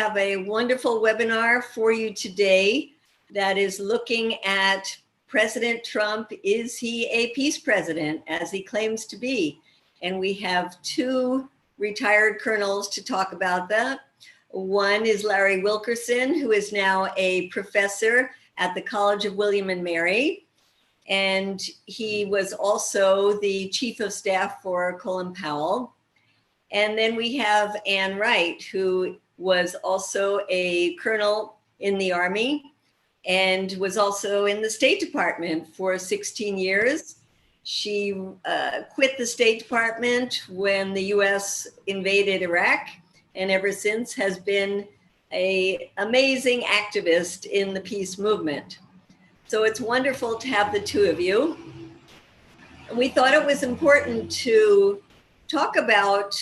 have a wonderful webinar for you today that is looking at President Trump. Is he a peace president, as he claims to be? And we have two retired colonels to talk about that. One is Larry Wilkerson, who is now a professor at the College of William and Mary. And he was also the chief of staff for Colin Powell. And then we have Wright, who was also a colonel in the Army and was also in the State Department for 16 years. She quit the State Department when the US invaded Iraq, and ever since has been an amazing activist in the peace movement. So it's wonderful to have the two of you. And we thought it was important to talk about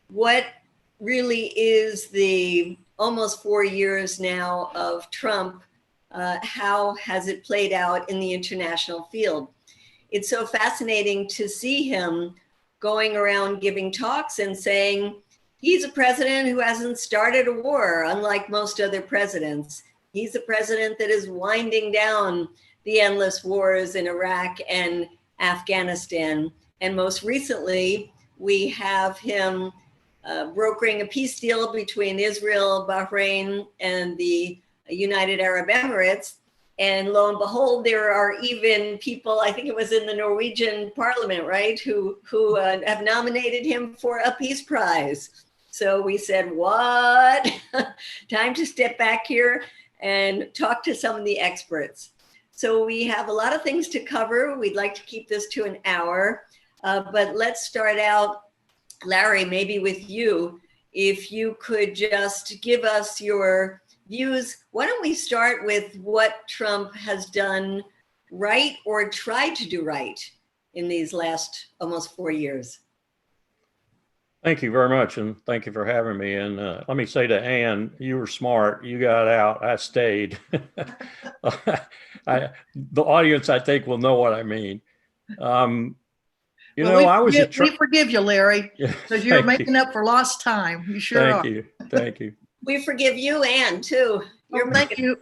what really is the almost 4 years now of Trump. How has it played out in the international field? It's so fascinating to see him going around giving talks and saying he's a president who hasn't started a war, unlike most other presidents. He's a president that is winding down the endless wars in Iraq and Afghanistan. And most recently, we have him brokering a peace deal between Israel, Bahrain, and the United Arab Emirates. And lo and behold, there are even people, I think it was in the Norwegian parliament, right, who have nominated him for a peace prize. So we said, what? Time to step back here and talk to some of the experts. So we have a lot of things to cover. We'd like to keep this to an hour, but let's start out, Larry, maybe with you. If you could just give us your views. Why don't we start with what Trump has done right or tried to do right in these last almost 4 years? Thank you very much, and thank you for having me. And let me say to Ann, you were smart. You got out. I stayed. The audience, I think, will know what I mean. We forgive you, Larry, because you're making up for lost time. You sure are. Thank you. We forgive you, Ann, too. Thank you.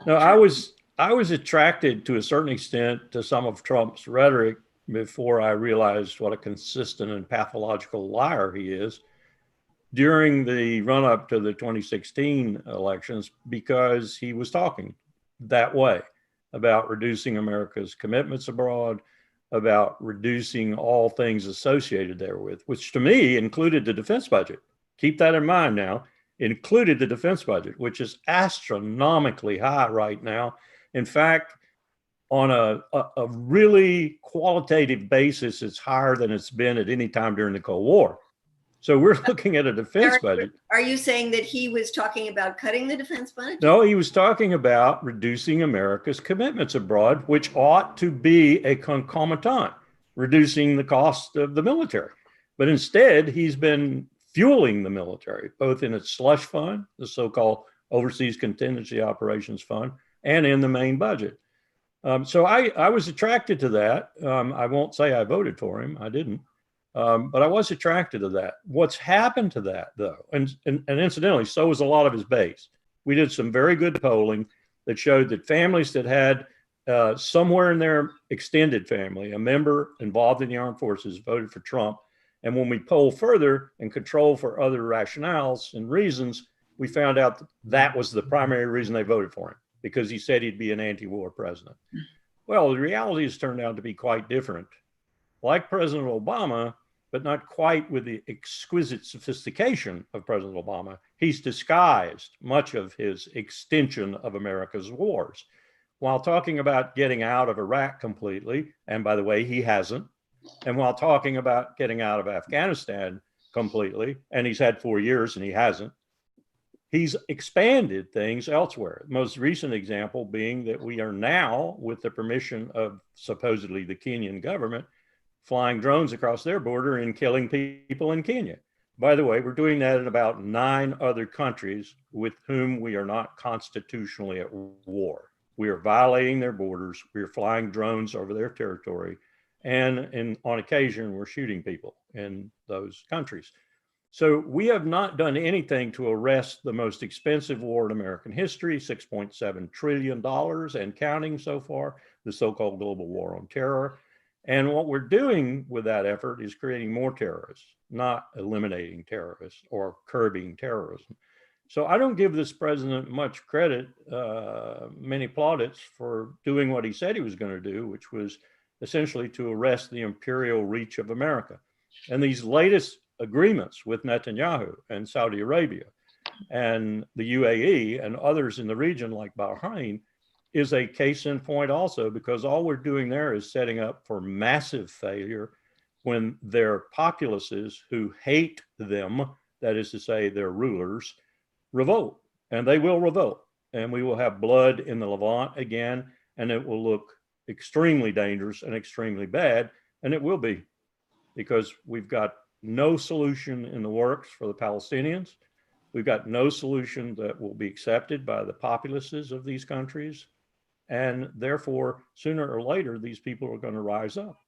No, I was attracted to a certain extent to some of Trump's rhetoric before I realized what a consistent and pathological liar he is during the run-up to the 2016 elections, because he was talking that way about reducing America's commitments abroad, about reducing all things associated therewith, which to me included the defense budget. Keep that in mind now, included the defense budget, which is astronomically high right now. In fact, on a really qualitative basis, it's higher than it's been at any time during the Cold War. So we're looking at a defense budget. Are you saying that he was talking about cutting the defense budget? No, he was talking about reducing America's commitments abroad, which ought to be a concomitant, reducing the cost of the military. But instead, he's been fueling the military, both in its slush fund, the so-called Overseas Contingency Operations Fund, and in the main budget. So I was attracted to that. I won't say I voted for him. I didn't. But I was attracted to that. What's happened to that, though, and incidentally, so was a lot of his base. We did some very good polling that showed that families that had somewhere in their extended family, a member involved in the armed forces, voted for Trump. And when we poll further and control for other rationales and reasons, we found out that was the primary reason they voted for him, because he said he'd be an anti-war president. Well, the reality has turned out to be quite different. Like President Obama, but not quite with the exquisite sophistication of President Obama, he's disguised much of his extension of America's wars. While talking about getting out of Iraq completely, and by the way, he hasn't, and while talking about getting out of Afghanistan completely, and he's had 4 years and he hasn't, he's expanded things elsewhere. The most recent example being that we are now, with the permission of supposedly the Kenyan government, flying drones across their border and killing people in Kenya. By the way, we're doing that in about 9 other countries with whom we are not constitutionally at war. We are violating their borders. We are flying drones over their territory. And on occasion, we're shooting people in those countries. So we have not done anything to arrest the most expensive war in American history, $6.7 trillion and counting so far, the so-called global war on terror. And what we're doing with that effort is creating more terrorists, not eliminating terrorists or curbing terrorism. So I don't give this president much credit, many plaudits, for doing what he said he was going to do, which was essentially to arrest the imperial reach of America. And these latest agreements with Netanyahu and Saudi Arabia and the UAE and others in the region like Bahrain is a case in point also, because all we're doing there is setting up for massive failure when their populaces who hate them, that is to say their rulers, revolt. And they will revolt. And we will have blood in the Levant again, and it will look extremely dangerous and extremely bad. And it will be, because we've got no solution in the works for the Palestinians. We've got no solution that will be accepted by the populaces of these countries. And therefore, sooner or later, these people are going to rise up,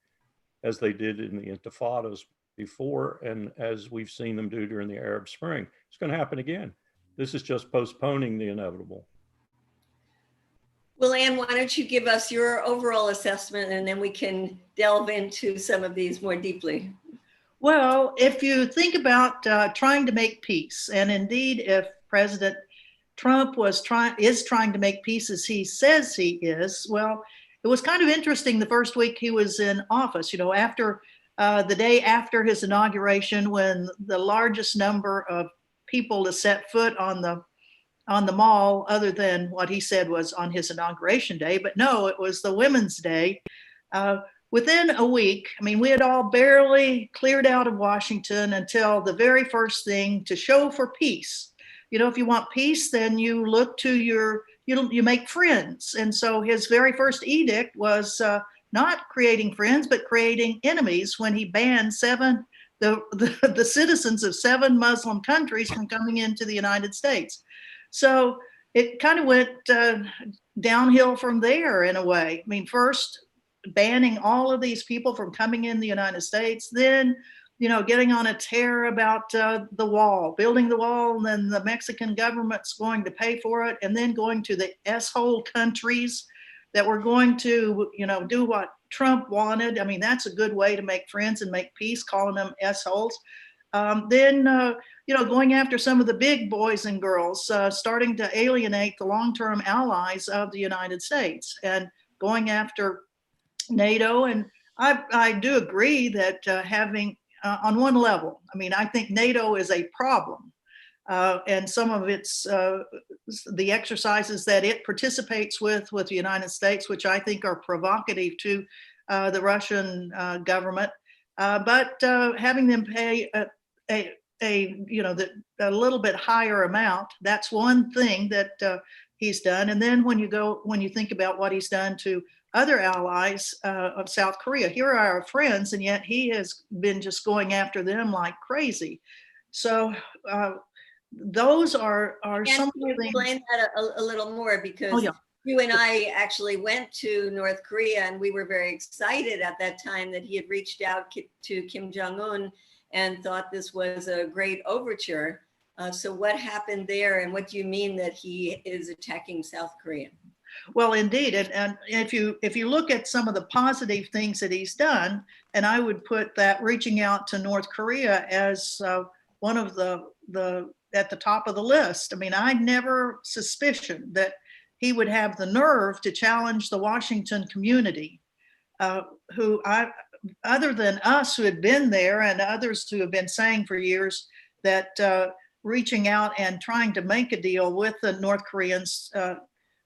as they did in the Intifadas before, and as we've seen them do during the Arab Spring. It's going to happen again. This is just postponing the inevitable. Well, Anne, why don't you give us your overall assessment, and then we can delve into some of these more deeply. Well, if you think about trying to make peace, and indeed, if President Trump is trying to make peace as he says he is, well, it was kind of interesting the first week he was in office, after the day after his inauguration, when the largest number of people to set foot on the mall, other than what he said was on his inauguration day, but no, it was the Women's Day. Within a week, we had all barely cleared out of Washington until the very first thing to show for peace. If you want peace, then you look to you make friends. And so his very first edict was not creating friends, but creating enemies, when he banned the citizens of 7 Muslim countries from coming into the United States. So it kind of went downhill from there in a way. First banning all of these people from coming in the United States, then getting on a tear about the wall, building the wall, and then the Mexican government's going to pay for it, and then going to the S-hole countries that were going to, do what Trump wanted. That's a good way to make friends and make peace, calling them S-holes. Then, going after some of the big boys and girls, starting to alienate the long-term allies of the United States, and going after NATO. And I do agree that having, on one level, I think NATO is a problem. And some of its, the exercises that it participates with the United States, which I think are provocative to the Russian government, but having them pay a little bit higher amount, that's one thing that he's done. And then when you think about what he's done to other allies of South Korea, here are our friends, and yet he has been just going after them like crazy. So those are some of the things. Explain that a little more, because you and I actually went to North Korea, and we were very excited at that time that he had reached out to Kim Jong-un and thought this was a great overture. So what happened there, and what do you mean that he is attacking South Korea? Well, indeed, and if you look at some of the positive things that he's done, and I would put that reaching out to North Korea as one of the at the top of the list. I never suspicioned that he would have the nerve to challenge the Washington community, other than us who had been there and others who have been saying for years that reaching out and trying to make a deal with the North Koreans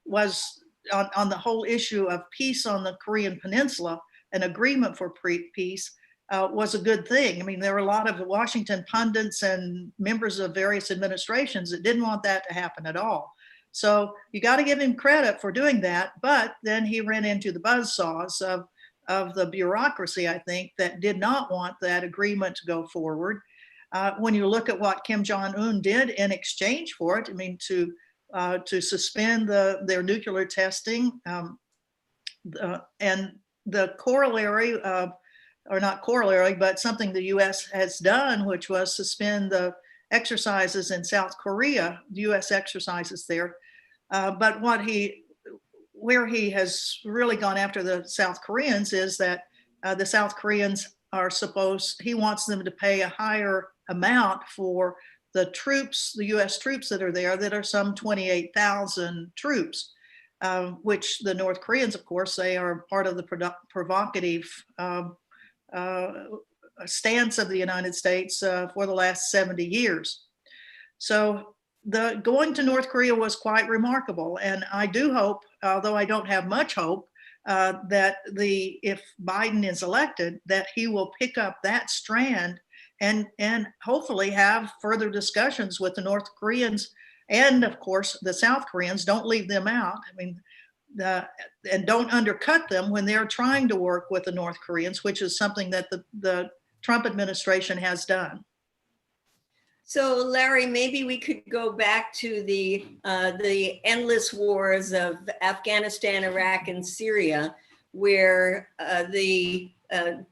was on the whole issue of peace on the Korean Peninsula, an agreement for peace was a good thing. There were a lot of Washington pundits and members of various administrations that didn't want that to happen at all. So you got to give him credit for doing that. But then he ran into the buzzsaws of the bureaucracy, I think, that did not want that agreement to go forward. When you look at what Kim Jong-un did in exchange for it, to suspend their nuclear testing, and the corollary of or not corollary, but something the U.S. has done, which was suspend the exercises in South Korea, U.S. exercises there. But where he has really gone after the South Koreans is that the South Koreans he wants them to pay a higher amount for the troops, the U.S. troops that are there, that are some 28,000 troops, which the North Koreans, of course, say are part of the provocative stance of the United States for the last 70 years. So the going to North Korea was quite remarkable. And I do hope, although I don't have much hope, that if Biden is elected, that he will pick up that strand and hopefully have further discussions with the North Koreans and, of course, the South Koreans. Don't leave them out. I mean, and don't undercut them when they're trying to work with the North Koreans, which is something that the Trump administration has done. So, Larry, maybe we could go back to the endless wars of Afghanistan, Iraq, and Syria, where the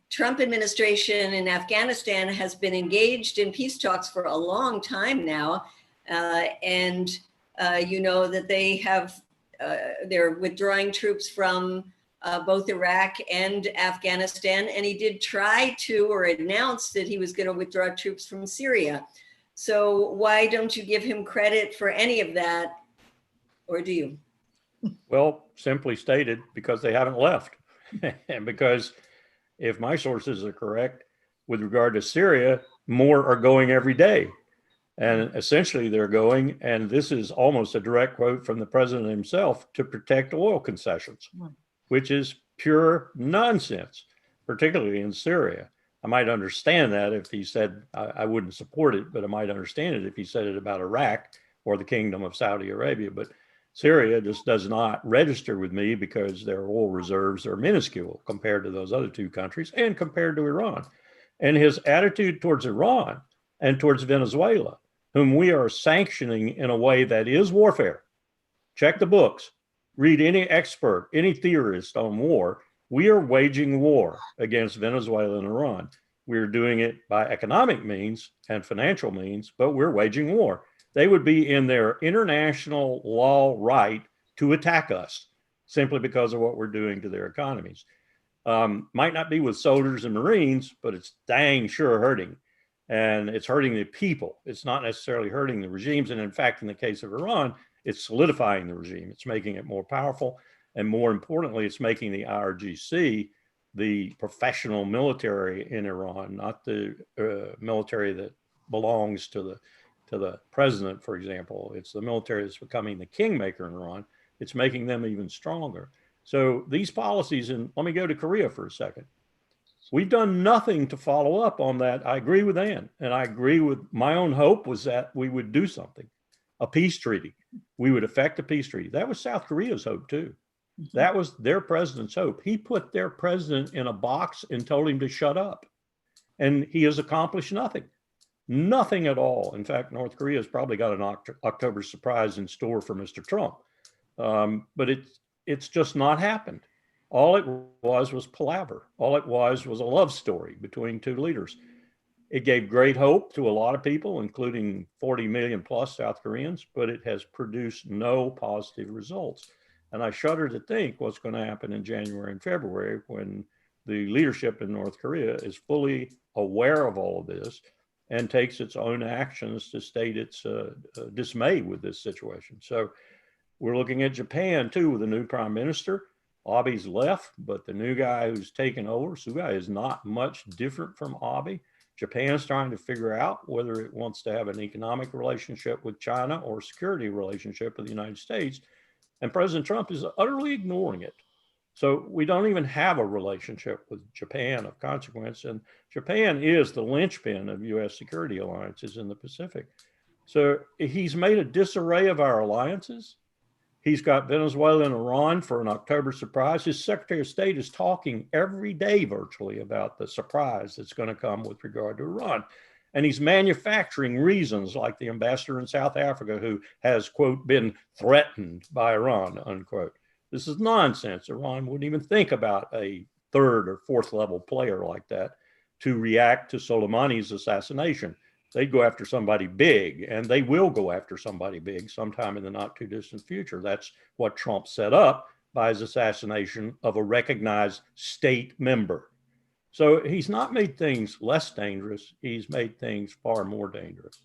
Trump administration in Afghanistan has been engaged in peace talks for a long time now, and you know that they're withdrawing troops from both Iraq and Afghanistan, and he did try to, or announced that he was going to withdraw troops from Syria. So why don't you give him credit for any of that, or do you? Well, simply stated, because they haven't left. And because if my sources are correct, with regard to Syria, more are going every day. And essentially they're going, and this is almost a direct quote from the president himself, to protect oil concessions, which is pure nonsense, particularly in Syria. I might understand that if he said, I wouldn't support it, but I might understand it if he said it about Iraq or the Kingdom of Saudi Arabia. But Syria just does not register with me because their oil reserves are minuscule compared to those other two countries and compared to Iran. And his attitude towards Iran and towards Venezuela, whom we are sanctioning in a way that is warfare. Check the books, read any expert, any theorist on war. We are waging war against Venezuela and Iran. We're doing it by economic means and financial means, but we're waging war. They would be in their international law right to attack us simply because of what we're doing to their economies. Might not be with soldiers and Marines, but it's dang sure hurting. And it's hurting the people. It's not necessarily hurting the regimes. And in fact, in the case of Iran, it's solidifying the regime. It's making it more powerful. And more importantly, it's making the IRGC the professional military in Iran, not the military that belongs to the president, for example. It's the military that's becoming the kingmaker in Iran. It's making them even stronger. So these policies, and let me go to Korea for a second. We've done nothing to follow up on that. I agree with Ann, and I agree with my own hope was that we would do something, a peace treaty. We would effect a peace treaty. That was South Korea's hope too. That was their president's hope. He put their president in a box and told him to shut up. And he has accomplished nothing. Nothing at all. In fact, North Korea has probably got an October surprise in store for Mr. Trump. But it's just not happened. All it was palaver. All it was a love story between two leaders. It gave great hope to a lot of people, including 40 million plus South Koreans, but it has produced no positive results. And I shudder to think what's going to happen in January and February when the leadership in North Korea is fully aware of all of this and takes its own actions to state its dismay with this situation. So we're looking at Japan too with a new prime minister. Abe's left, but the new guy who's taken over, Suga, is not much different from Abe. Japan's trying to figure out whether it wants to have an economic relationship with China or a security relationship with the United States. And President Trump is utterly ignoring it. So we don't even have a relationship with Japan of consequence. And Japan is the linchpin of U.S. security alliances in the Pacific. So he's made a disarray of our alliances. He's got Venezuela and Iran for an October surprise. His Secretary of State is talking every day virtually about the surprise that's going to come with regard to Iran. And he's manufacturing reasons like the ambassador in South Africa who has, quote, been threatened by Iran, unquote. This is nonsense. Iran wouldn't even think about a third or fourth level player like that to react to Soleimani's assassination. They'd go after somebody big, and they will go after somebody big sometime in the not too distant future. That's what Trump set up by his assassination of a recognized state member. So he's not made things less dangerous. He's made things far more dangerous.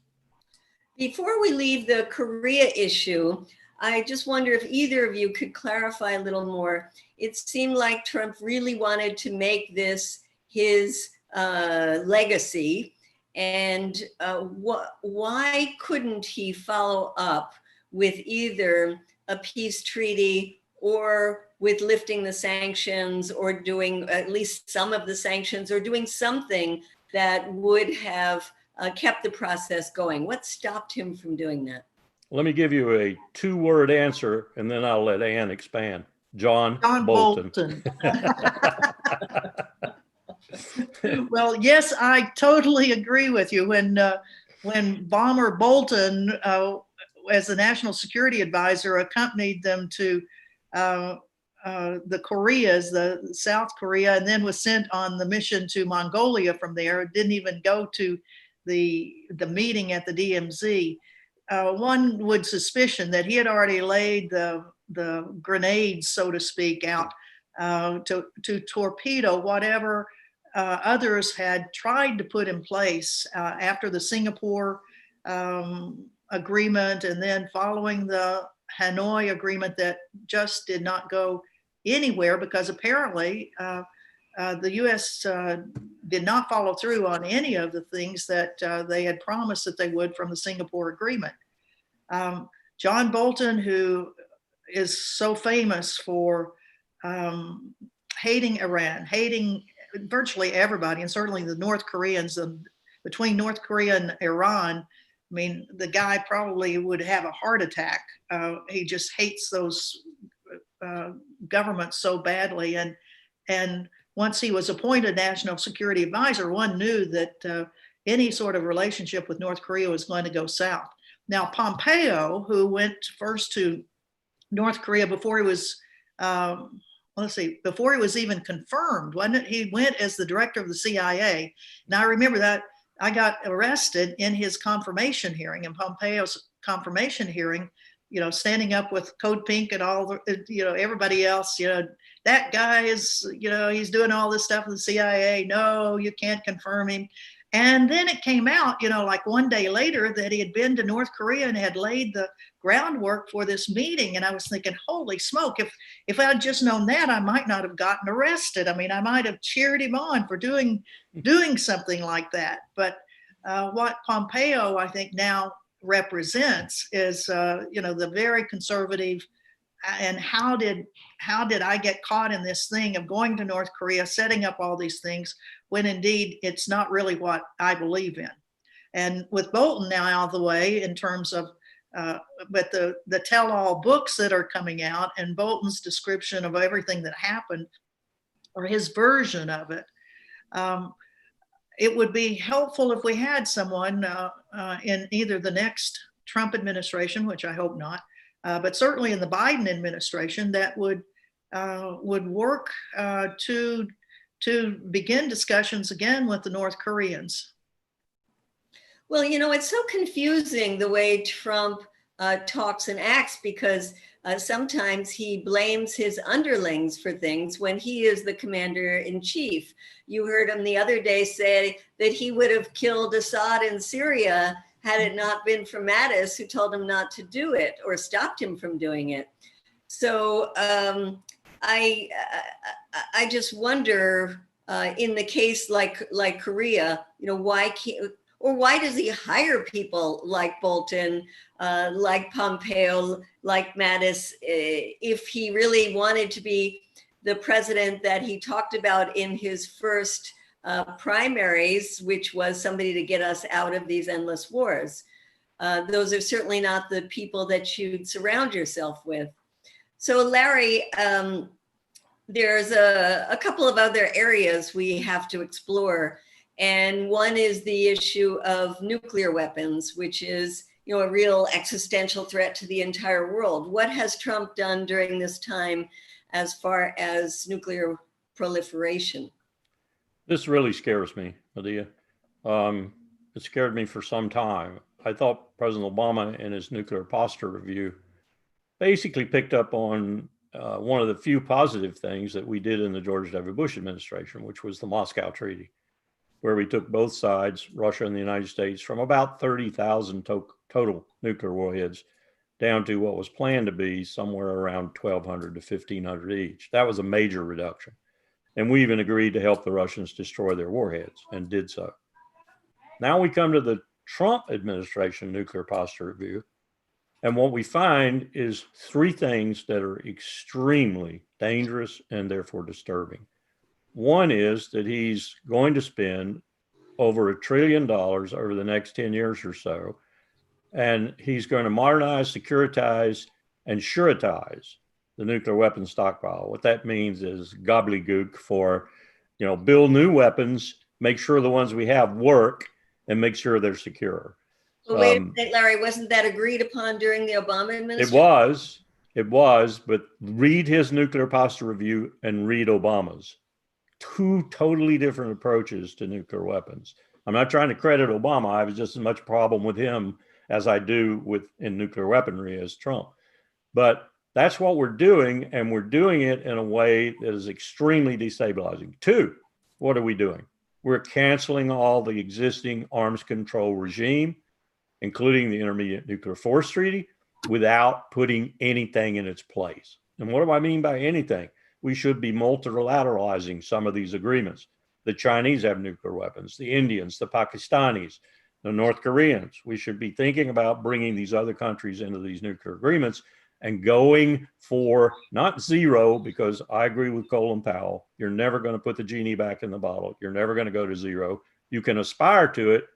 Before we leave the Korea issue, I just wonder if either of you could clarify a little more. It seemed like Trump really wanted to make this his legacy. And why couldn't he follow up with either a peace treaty or with lifting the sanctions, or doing at least some of the sanctions, or doing something that would have kept the process going? What stopped him from doing that? Let me give you a 2-word answer, and then I'll let Ann expand. John Bolton. Well, yes, I totally agree with you. When Bomber Bolton, as the national security advisor, accompanied them to the Koreas, the South Korea, and then was sent on the mission to Mongolia from there, didn't even go to the meeting at the DMZ. One would suspicion that he had already laid the grenades, so to speak, out to torpedo whatever others had tried to put in place after the Singapore agreement, and then following the Hanoi agreement that just did not go anywhere, because apparently the U.S. did not follow through on any of the things that they had promised that they would from the Singapore agreement. John Bolton, who is so famous for hating Iran, hating virtually everybody, and certainly the North Koreans, between North Korea and Iran, I mean, the guy probably would have a heart attack. He just hates those governments so badly. And once he was appointed national security advisor, one knew that any sort of relationship with North Korea was going to go south. Now, Pompeo, who went first to North Korea before he was, before he was even confirmed, wasn't it? He went as the director of the CIA. Now, I remember that I got arrested in his confirmation hearing, in Pompeo's confirmation hearing, standing up with Code Pink and all the, everybody else, that guy is, he's doing all this stuff in the CIA. No, you can't confirm him. And then it came out, like one day later, that he had been to North Korea and had laid the groundwork for this meeting. And I was thinking, holy smoke, if I had just known that, I might not have gotten arrested. I mean, I might have cheered him on for doing something like that. But what Pompeo, I think, now represents is, the very conservative. And how did I get caught in this thing of going to North Korea, setting up all these things, when indeed it's not really what I believe in? And with Bolton now out of the way, in terms of, but the tell-all books that are coming out and Bolton's description of everything that happened, or his version of it, it would be helpful if we had someone in either the next Trump administration, which I hope not, but certainly in the Biden administration, that would work to begin discussions again with the North Koreans. Well, it's so confusing the way Trump talks and acts, because sometimes he blames his underlings for things when he is the commander in chief. You heard him the other day say that he would have killed Assad in Syria had it not been for Mattis, who told him not to do it or stopped him from doing it. So I just wonder, in the case like Korea, why does he hire people like Bolton, like Pompeo, like Mattis, if he really wanted to be the president that he talked about in his first primaries, which was somebody to get us out of these endless wars? Those are certainly not the people that you'd surround yourself with. So Larry, there's a couple of other areas we have to explore. And one is the issue of nuclear weapons, which is, a real existential threat to the entire world. What has Trump done during this time as far as nuclear proliferation? This really scares me, Medea. It scared me for some time. I thought President Obama in his nuclear posture review basically picked up on one of the few positive things that we did in the George W. Bush administration, which was the Moscow Treaty, where we took both sides, Russia and the United States, from about 30,000 total nuclear warheads down to what was planned to be somewhere around 1,200 to 1,500 each. That was a major reduction. And we even agreed to help the Russians destroy their warheads and did so. Now we come to the Trump administration nuclear posture review. And what we find is three things that are extremely dangerous and therefore disturbing. One is that he's going to spend over $1 trillion over the next 10 years or so. And he's going to modernize, securitize, and suretize the nuclear weapons stockpile. What that means is gobbledygook for, build new weapons, make sure the ones we have work, and make sure they're secure. Well, wait a minute, Larry, wasn't that agreed upon during the Obama administration? It was, but read his nuclear posture review and read Obama's. Two totally different approaches to nuclear weapons. I'm not trying to credit Obama. I have just as much problem with him as I do in nuclear weaponry as Trump. But that's what we're doing, and we're doing it in a way that is extremely destabilizing. Two, what are we doing? We're canceling all the existing arms control regime, including the Intermediate Nuclear Force Treaty, without putting anything in its place. And what do I mean by anything? We should be multilateralizing some of these agreements. The Chinese have nuclear weapons, the Indians, the Pakistanis, the North Koreans. We should be thinking about bringing these other countries into these nuclear agreements and going for not zero, because I agree with Colin Powell. You're never going to put the genie back in the bottle. You're never going to go to zero. You can aspire to it,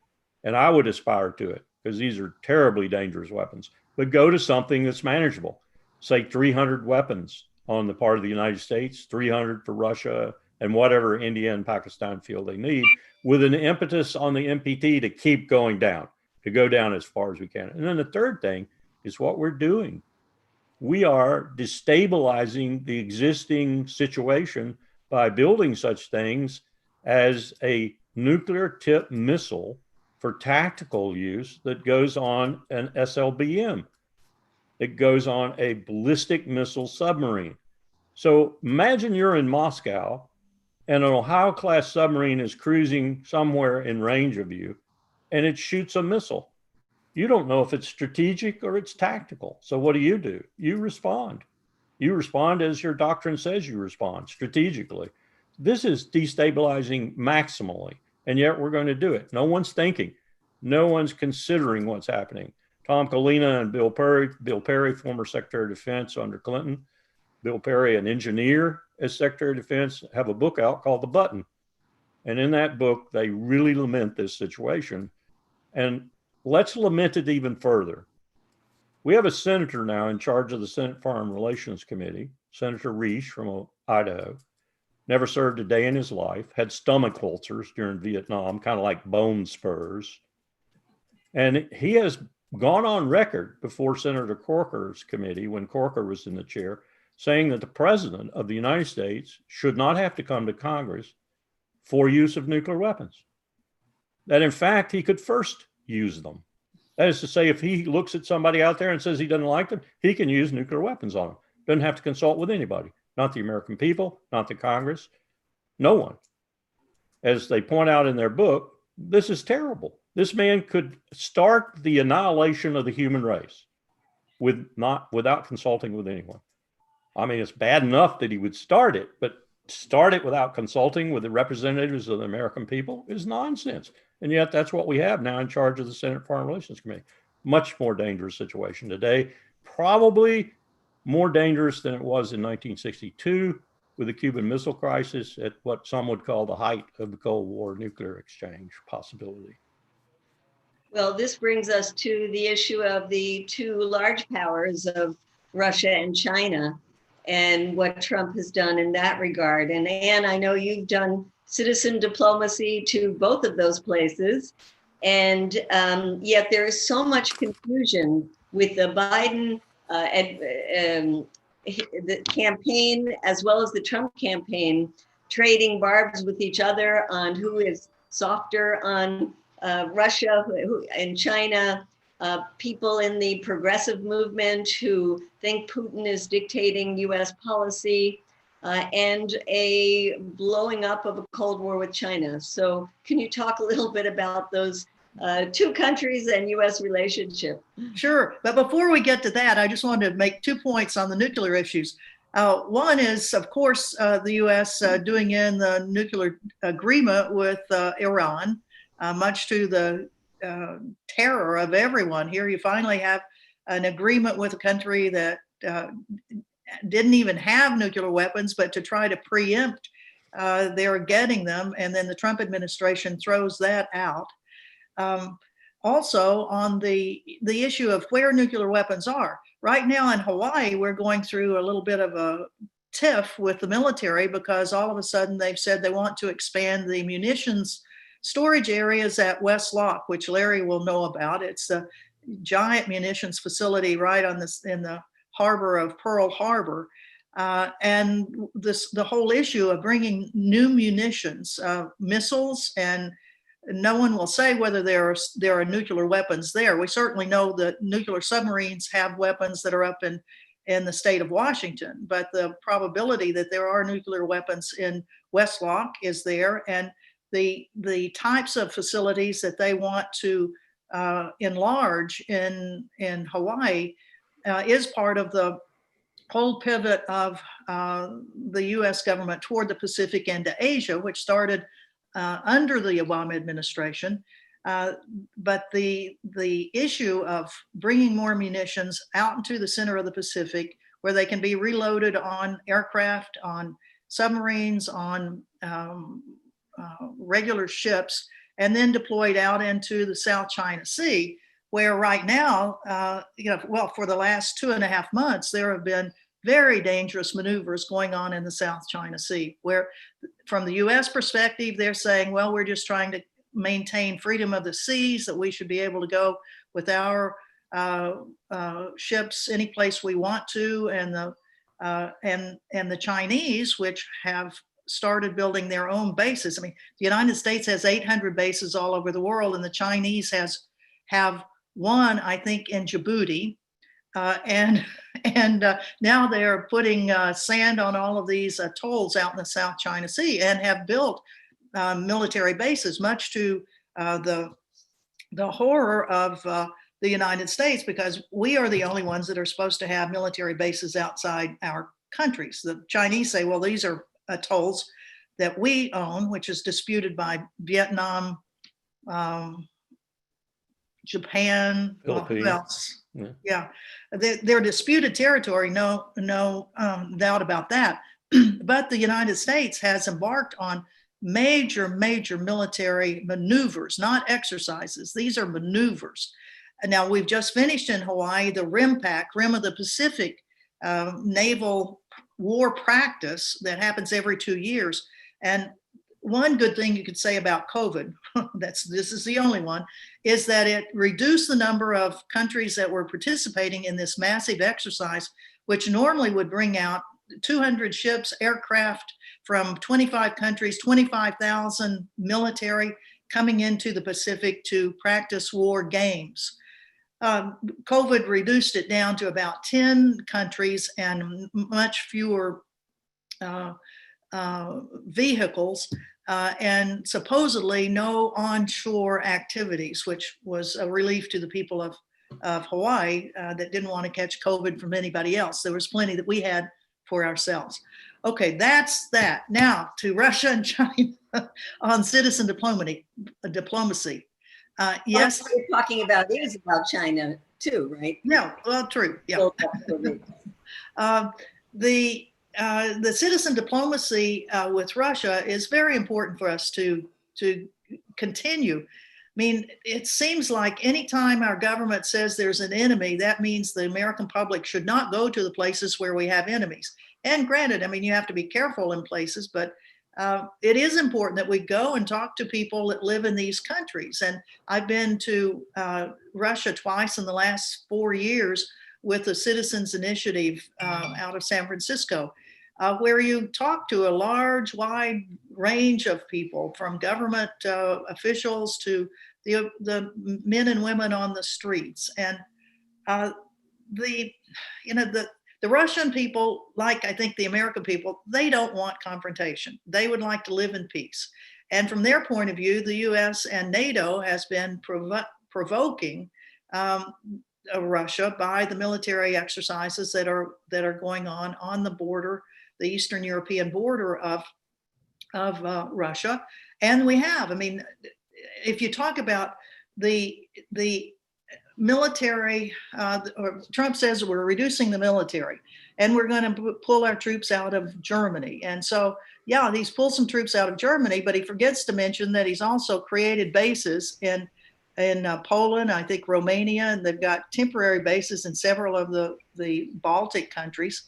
and I would aspire to it, because these are terribly dangerous weapons. But go to something that's manageable. Say 300 weapons on the part of the United States, 300 for Russia, and whatever India and Pakistan feel they need, with an impetus on the NPT to keep going down, to go down as far as we can. And then the third thing is what we're doing. We are destabilizing the existing situation by building such things as a nuclear tipped missile for tactical use that goes on an SLBM. It goes on a ballistic missile submarine. So imagine you're in Moscow and an Ohio-class submarine is cruising somewhere in range of you, and it shoots a missile. You don't know if it's strategic or it's tactical. So what do? You respond. You respond as your doctrine says you respond, strategically. This is destabilizing maximally, and yet we're going to do it. No one's thinking. No one's considering what's happening. Tom Colina and Bill Perry, former Secretary of Defense under Clinton, Bill Perry, an engineer as Secretary of Defense, have a book out called The Button. And in that book, they really lament this situation. And let's lament it even further. We have a senator now in charge of the Senate Foreign Relations Committee, Senator Reich from Idaho, never served a day in his life, had stomach ulcers during Vietnam, kind of like bone spurs. And he has gone on record before Senator Corker's committee, when Corker was in the chair, saying that the president of the United States should not have to come to Congress for use of nuclear weapons. That in fact, he could first use them. That is to say, if he looks at somebody out there and says he doesn't like them, he can use nuclear weapons on them. Doesn't have to consult with anybody, not the American people, not the Congress, no one. As they point out in their book, this is terrible. This man could start the annihilation of the human race without consulting with anyone. I mean, it's bad enough that he would start it, but start it without consulting with the representatives of the American people is nonsense. And yet that's what we have now in charge of the Senate Foreign Relations Committee. Much more dangerous situation today, probably more dangerous than it was in 1962 with the Cuban Missile Crisis at what some would call the height of the Cold War nuclear exchange possibility. Well, this brings us to the issue of the two large powers of Russia and China and what Trump has done in that regard. And Anne, I know you've done citizen diplomacy to both of those places. And yet there is so much confusion with the Biden the campaign as well as the Trump campaign trading barbs with each other on who is softer on Russia and China, people in the progressive movement who think Putin is dictating US policy, and a blowing up of a Cold War with China. So can you talk a little bit about those two countries and US relationship? Sure. But before we get to that, I just wanted to make 2 points on the nuclear issues. One is, of course, the US doing in the nuclear agreement with Iran, much to the terror of everyone here. You finally have an agreement with a country that didn't even have nuclear weapons, but to try to preempt they're getting them. And then the Trump administration throws that out. Also on the issue of where nuclear weapons are. Right now in Hawaii, we're going through a little bit of a tiff with the military because all of a sudden they've said they want to expand the munitions storage areas at West Loch, which Larry will know about. It's a giant munitions facility right on this in the harbor of Pearl Harbor. And the whole issue of bringing new munitions, missiles, and no one will say whether there are nuclear weapons there. We certainly know that nuclear submarines have weapons that are up in the state of Washington, but the probability that there are nuclear weapons in West Loch is there. And the types of facilities that they want to enlarge in Hawaii is part of the whole pivot of the US government toward the Pacific and to Asia, which started under the Obama administration. But the issue of bringing more munitions out into the center of the Pacific, where they can be reloaded on aircraft, on submarines, on regular ships, and then deployed out into the South China Sea, where right now, well, for the last 2.5 months, there have been very dangerous maneuvers going on in the South China Sea, where from the US perspective, they're saying, well, we're just trying to maintain freedom of the seas, that we should be able to go with our ships any place we want to. And the Chinese, which have started building their own bases. I mean, the United States has 800 bases all over the world, and the Chinese have one, I think, in Djibouti. And now they're putting sand on all of these atolls out in the South China Sea, and have built military bases, much to the horror of the United States, because we are the only ones that are supposed to have military bases outside our countries. The Chinese say, well, these are atolls that we own, which is disputed by Vietnam, Japan, who else? Yeah, they're disputed territory, no doubt about that. But the United States has embarked on major military maneuvers, not exercises. These are maneuvers. And now we've just finished in Hawaii the Rim of the Pacific naval war practice that happens every 2 years. And one good thing you could say about COVID, this is the only one, is that it reduced the number of countries that were participating in this massive exercise, which normally would bring out 200 ships, aircraft from 25 countries, 25,000 military coming into the Pacific to practice war games. COVID reduced it down to about 10 countries and much fewer vehicles, and supposedly no onshore activities, which was a relief to the people of Hawaii that didn't want to catch COVID from anybody else. There was plenty that we had for ourselves. Okay, that's that. Now to Russia and China on citizen diplomacy. Yes, what we're talking about is about China too, right? Yeah, well, true. Yeah. The citizen diplomacy with Russia is very important for us to continue. I mean, it seems like anytime our government says there's an enemy, that means the American public should not go to the places where we have enemies. And granted, I mean, you have to be careful in places, but it is important that we go and talk to people that live in these countries. And I've been to Russia twice in the last 4 years with the Citizens Initiative out of San Francisco. where you talk to a large, wide range of people, from government officials to the men and women on the streets. And the Russian people, like I think the American people, they don't want confrontation. They would like to live in peace. And from their point of view, the US and NATO has been provoking Russia by the military exercises that are going on the border, the Eastern European border of Russia. And we have, I mean, if you talk about the military, or Trump says we're reducing the military and we're going to pull our troops out of Germany. And so, yeah, he's pulled some troops out of Germany, but he forgets to mention that he's also created bases in Poland, I think Romania, and they've got temporary bases in several of the Baltic countries.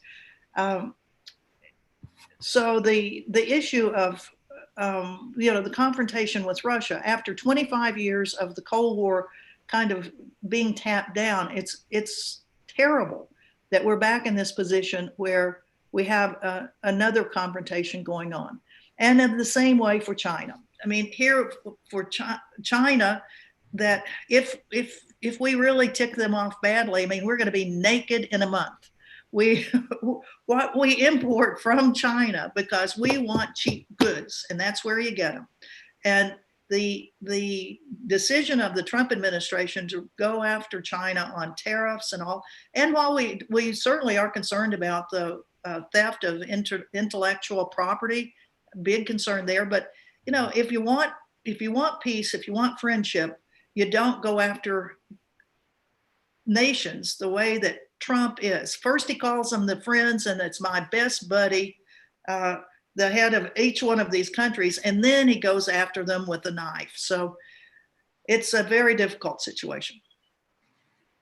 So the issue of the confrontation with Russia after 25 years of the Cold War kind of being tapped down, it's terrible that we're back in this position where we have another confrontation going on. And in the same way for China. I mean, here for China, that if we really tick them off badly, I mean, we're going to be naked in a month. What we import from China because we want cheap goods, and that's where you get them. And the decision of the Trump administration to go after China on tariffs and all, and while we certainly are concerned about the theft of intellectual property, big concern there, but if you want peace, if you want friendship, you don't go after nations the way that Trump is. First, he calls them the friends, and it's my best buddy, the head of each one of these countries, and then he goes after them with a knife. So it's a very difficult situation.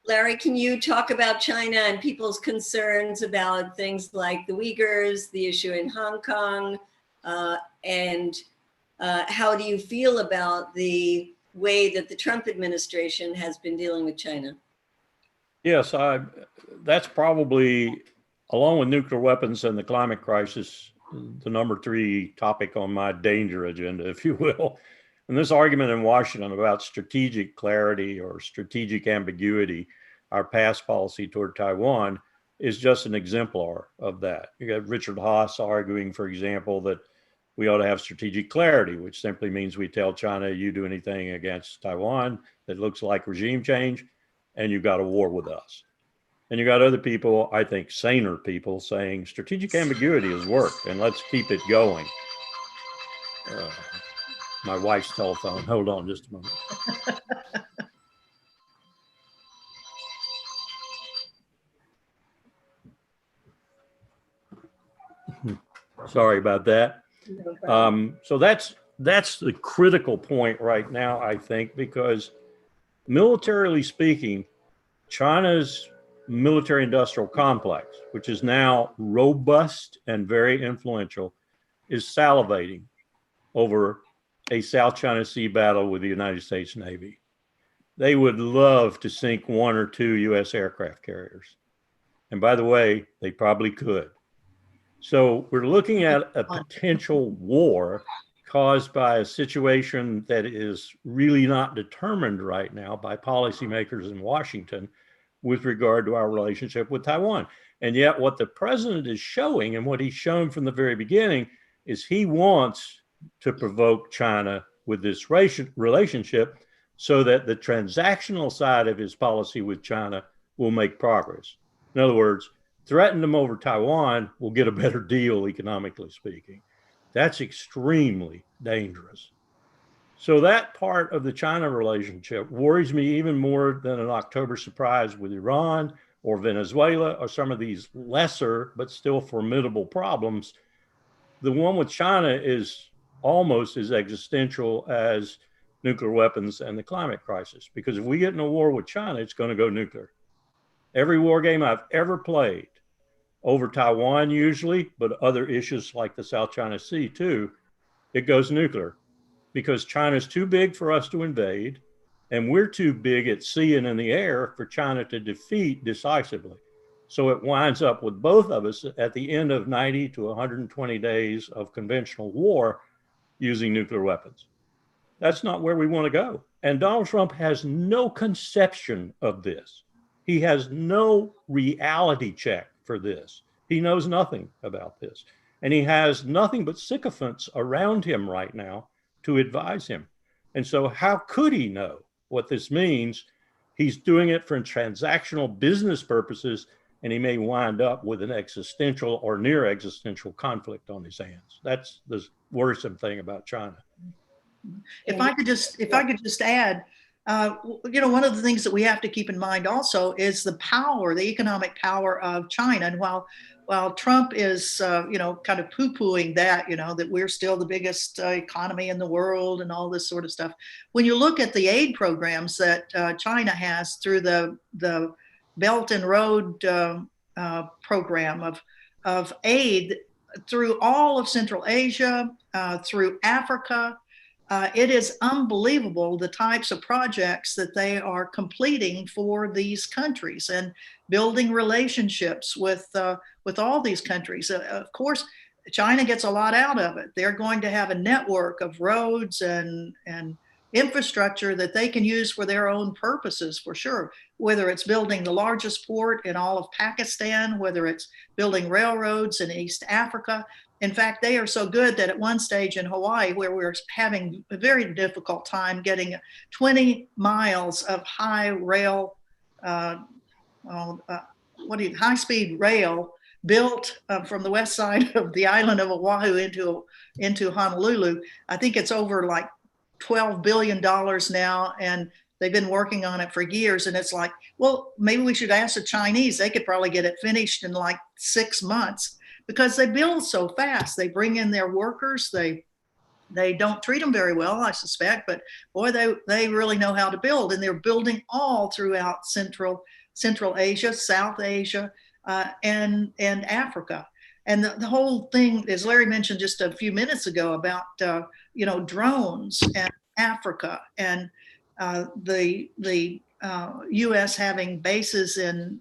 Larry, can you talk about China and people's concerns about things like the Uyghurs, the issue in Hong Kong, and how do you feel about the way that the Trump administration has been dealing with China? Yes, that's probably, along with nuclear weapons and the climate crisis, the number 3 topic on my danger agenda, if you will. And this argument in Washington about strategic clarity or strategic ambiguity, our past policy toward Taiwan, is just an exemplar of that. You got Richard Haass arguing, for example, that we ought to have strategic clarity, which simply means we tell China, you do anything against Taiwan that looks like regime change, and you've got a war with us. And you got other people, I think saner people, saying strategic ambiguity has worked and let's keep it going. My wife's telephone. Hold on just a moment. Sorry about that. So that's the critical point right now, I think, because militarily speaking, China's military industrial complex, which is now robust and very influential, is salivating over a South China Sea battle with the United States Navy. They would love to sink 1 or 2 US aircraft carriers. And by the way, they probably could. So we're looking at a potential war caused by a situation that is really not determined right now by policymakers in Washington with regard to our relationship with Taiwan. And yet what the president is showing, and what he's shown from the very beginning, is he wants to provoke China with this relationship so that the transactional side of his policy with China will make progress. In other words, threaten them over Taiwan, we'll get a better deal, economically speaking. That's extremely dangerous. So that part of the China relationship worries me even more than an October surprise with Iran or Venezuela or some of these lesser but still formidable problems. The one with China is almost as existential as nuclear weapons and the climate crisis, because if we get in a war with China, it's going to go nuclear. Every war game I've ever played, over Taiwan usually, but other issues like the South China Sea too, it goes nuclear, because China's too big for us to invade, and we're too big at sea and in the air for China to defeat decisively. So it winds up with both of us at the end of 90 to 120 days of conventional war using nuclear weapons. That's not where we want to go. And Donald Trump has no conception of this. He has no reality check for this. He knows nothing about this. And he has nothing but sycophants around him right now to advise him. And so how could he know what this means? He's doing it for transactional business purposes, and he may wind up with an existential or near existential conflict on his hands. That's the worrisome thing about China. If I could just add, one of the things that we have to keep in mind also is the power, the economic power of China. And while Trump is, kind of poo-pooing that, that we're still the biggest economy in the world and all this sort of stuff. When you look at the aid programs that China has through the Belt and Road program of aid through all of Central Asia, through Africa, it is unbelievable the types of projects that they are completing for these countries and building relationships with all these countries. Of course, China gets a lot out of it. They're going to have a network of roads and infrastructure that they can use for their own purposes, for sure. Whether it's building the largest port in all of Pakistan, whether it's building railroads in East Africa. In fact, they are so good that at one stage in Hawaii, where we were having a very difficult time getting 20 miles of high-speed rail built from the west side of the island of Oahu into Honolulu. I think it's over like $12 billion now, and they've been working on it for years. And it's like, well, maybe we should ask the Chinese. They could probably get it finished in like 6 months. Because they build so fast. They bring in their workers. They don't treat them very well, I suspect, but boy, they really know how to build, and they're building all throughout Central Asia, South Asia, and Africa. And the whole thing, as Larry mentioned just a few minutes ago, about drones and Africa, and the U.S. having bases in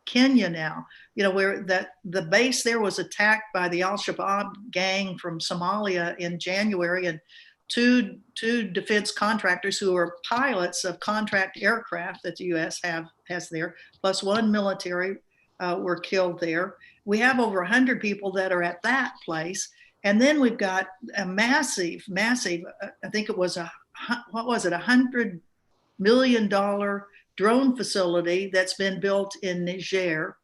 Kenya now, where the base there was attacked by the Al-Shabaab gang from Somalia in January, and two defense contractors who are pilots of contract aircraft that the U.S. has there, plus one military, were killed there. We have over 100 people that are at that place. And then we've got a massive, I think it was $100 million drone facility that's been built in Niger.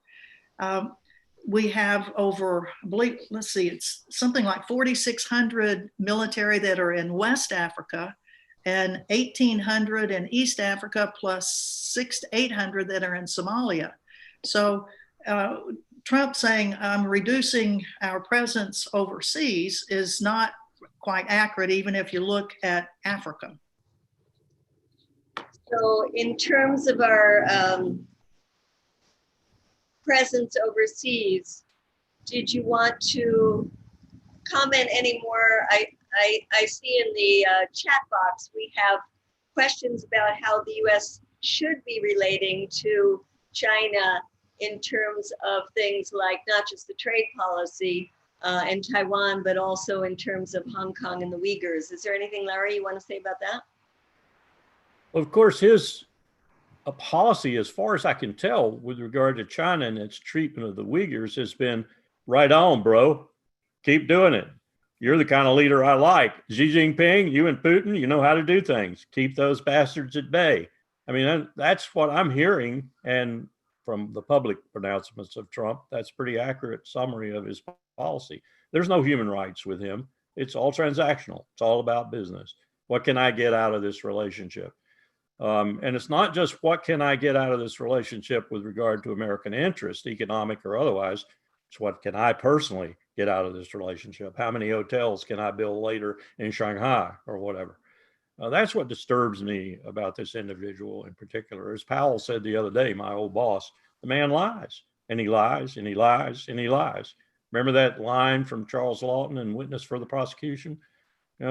We have over, I believe, it's something like 4,600 military that are in West Africa, and 1,800 in East Africa, plus 600 to 800 that are in Somalia. So Trump saying I'm reducing our presence overseas is not quite accurate, even if you look at Africa. So in terms of our presence overseas, did you want to comment any more? I see in the chat box we have questions about how the U.S. should be relating to China in terms of things like not just the trade policy and Taiwan, but also in terms of Hong Kong and the Uyghurs. Is there anything, Larry, you want to say about that? Of course, his policy, as far as I can tell, with regard to China and its treatment of the Uyghurs has been right on, bro. Keep doing it. You're the kind of leader I like. Xi Jinping, you and Putin, you know how to do things. Keep those bastards at bay. I mean, that's what I'm hearing. And from the public pronouncements of Trump, that's a pretty accurate summary of his policy. There's no human rights with him. It's all transactional. It's all about business. What can I get out of this relationship? And it's not just what can I get out of this relationship with regard to American interest, economic or otherwise. It's what can I personally get out of this relationship? How many hotels can I build later in Shanghai or whatever? That's what disturbs me about this individual in particular. As Powell said the other day, my old boss, the man lies, and he lies, and he lies, and he lies. Remember that line from Charles Lawton in Witness for the Prosecution?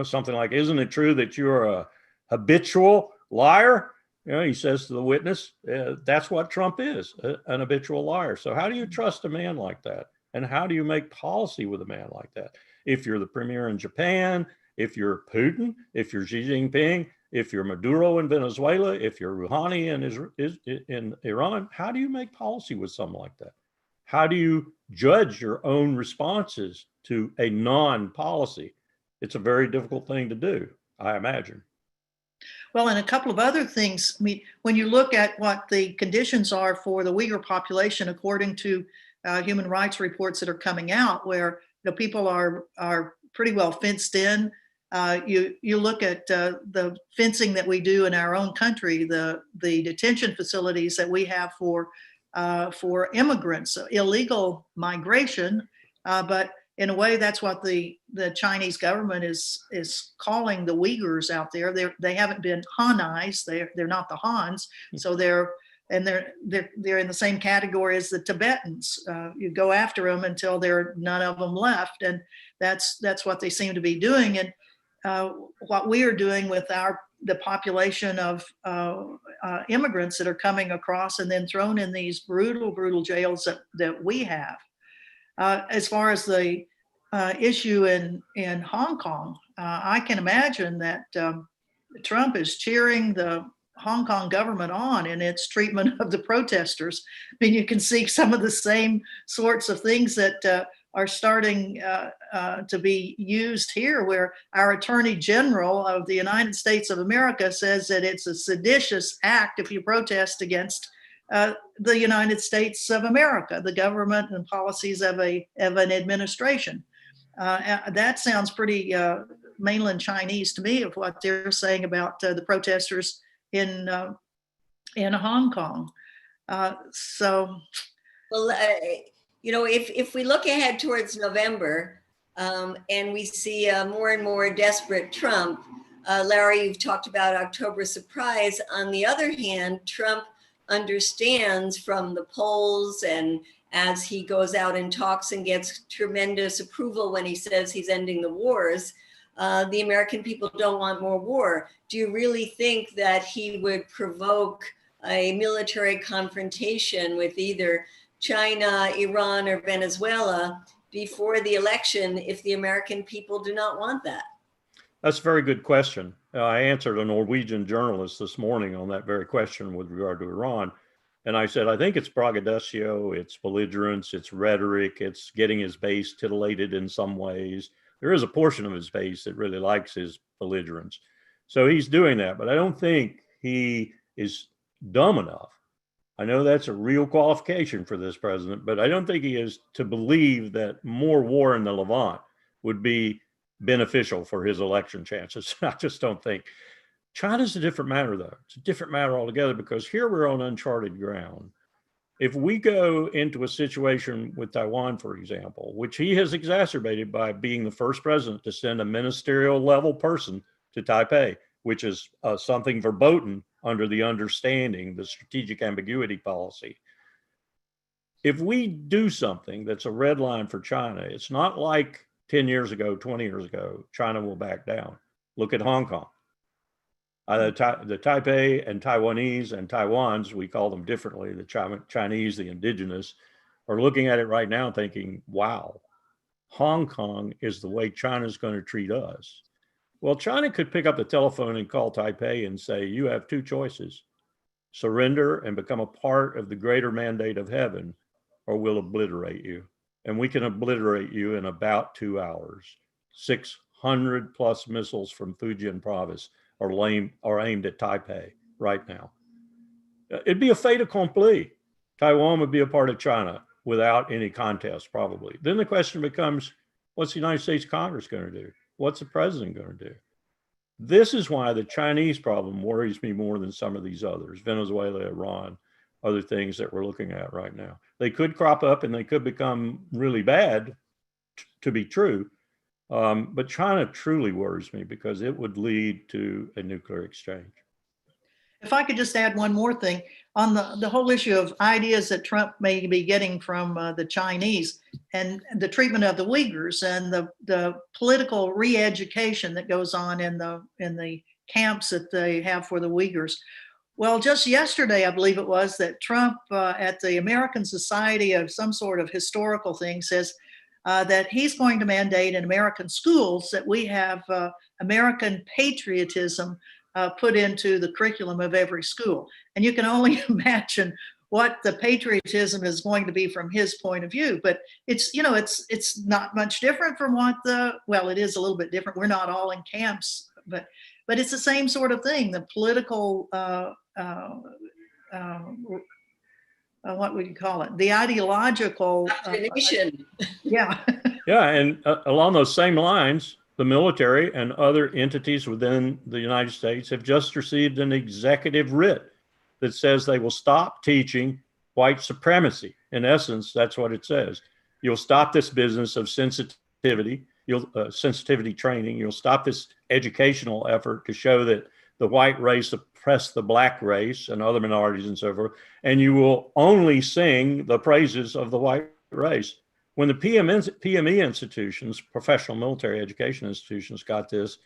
Something like, isn't it true that you're a habitual liar? You know, he says to the witness, that's what Trump is, an habitual liar. So how do you trust a man like that? And how do you make policy with a man like that? If you're the premier in Japan, if you're Putin, if you're Xi Jinping, if you're Maduro in Venezuela, if you're Rouhani in Iran, how do you make policy with someone like that? How do you judge your own responses to a non-policy? It's a very difficult thing to do, I imagine. Well, and a couple of other things. I mean, when you look at what the conditions are for the Uyghur population, according to human rights reports that are coming out, where people are pretty well fenced in. You look at the fencing that we do in our own country, the detention facilities that we have for immigrants, illegal migration, but in a way, that's what the Chinese government is calling the Uyghurs out there. They haven't been Hanized. They're not the Hans, so they're in the same category as the Tibetans. You go after them until there are none of them left, and that's what they seem to be doing. And what we are doing with the population of immigrants that are coming across and then thrown in these brutal jails that we have. As far as the issue in Hong Kong, I can imagine that Trump is cheering the Hong Kong government on in its treatment of the protesters. I mean, you can see some of the same sorts of things that are starting to be used here, where our Attorney General of the United States of America says that it's a seditious act if you protest against the United States of America, the government and policies of an administration. That sounds pretty mainland Chinese to me, of what they're saying about the protesters in Hong Kong. Well, if we look ahead towards November and we see a more and more desperate Trump, Larry, you've talked about October surprise. On the other hand, Trump understands from the polls, and as he goes out and talks and gets tremendous approval when he says he's ending the wars, the American people don't want more war. Do you really think that he would provoke a military confrontation with either China, Iran, or Venezuela before the election if the American people do not want that? That's a very good question. I answered a Norwegian journalist this morning on that very question with regard to Iran. And I said, I think it's braggadocio, it's belligerence, it's rhetoric, it's getting his base titillated in some ways. There is a portion of his base that really likes his belligerence. So he's doing that, but I don't think he is dumb enough. I know that's a real qualification for this president, but I don't think he is to believe that more war in the Levant would be beneficial for his election chances. I just don't think. China's a different matter, though. It's a different matter altogether, because here we're on uncharted ground. If we go into a situation with Taiwan, for example, which he has exacerbated by being the first president to send a ministerial level person to Taipei, which is something verboten under the understanding, the strategic ambiguity policy. If we do something that's a red line for China, it's not like 10 years ago, 20 years ago, China will back down. Look at Hong Kong. The Taipei and Taiwanese and Taiwans, we call them differently, the Chinese, the indigenous, are looking at it right now thinking, wow, Hong Kong is the way China's going to treat us. Well, China could pick up the telephone and call Taipei and say, you have two choices: surrender and become a part of the greater mandate of heaven, or we'll obliterate you. And we can obliterate you in about 2 hours. 600 plus missiles from Fujian province are aimed at Taipei right now. It'd be a fait accompli. Taiwan would be a part of China without any contest, probably. Then the question becomes, what's the United States Congress going to do? What's the president going to do? This is why the Chinese problem worries me more than some of these others, Venezuela, Iran, other things that we're looking at right now. They could crop up and they could become really bad to be true. But China truly worries me because it would lead to a nuclear exchange. If I could just add one more thing on the whole issue of ideas that Trump may be getting from the Chinese and the treatment of the Uyghurs and the political re-education that goes on in the camps that they have for the Uyghurs. Well, just yesterday, I believe it was, that Trump at the American Society of some sort of historical thing says that he's going to mandate in American schools that we have American patriotism put into the curriculum of every school. And you can only imagine what the patriotism is going to be from his point of view. But it's, you know, it's not much different from what well, it is a little bit different. We're not all in camps, but it's the same sort of thing. The political, what would you call it? The ideological. Yeah. Yeah, and along those same lines, the military and other entities within the United States have just received an executive writ that says they will stop teaching white supremacy. In essence, that's what it says. You'll stop this business of sensitivity, sensitivity training. You'll stop this educational effort to show that the white race oppressed the black race and other minorities and so forth, and you will only sing the praises of the white race. When the PME institutions, professional military education institutions, got this,